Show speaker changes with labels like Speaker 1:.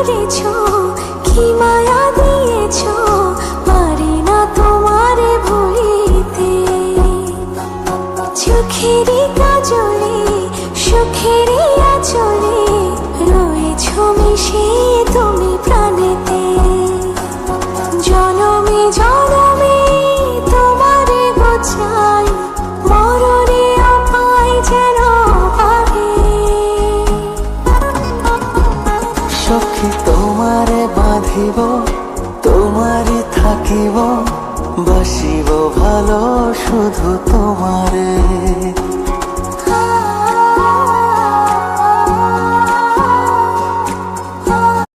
Speaker 1: করেছো, কি মায়া দিয়েছো, পারি না তোমারে ভুলিতে। চোখেরই কাজলে সুখেরই আঁচলে রয়েছো মিশে তুমি প্রাণেতে। জনমে জনমে তোমারে গোছাই, মরণে পাই যেন পাবে।
Speaker 2: সখী তোমারে বাঁধিব, তোমারে থাকিব, বাসিব ভালো শুধু তোমারে।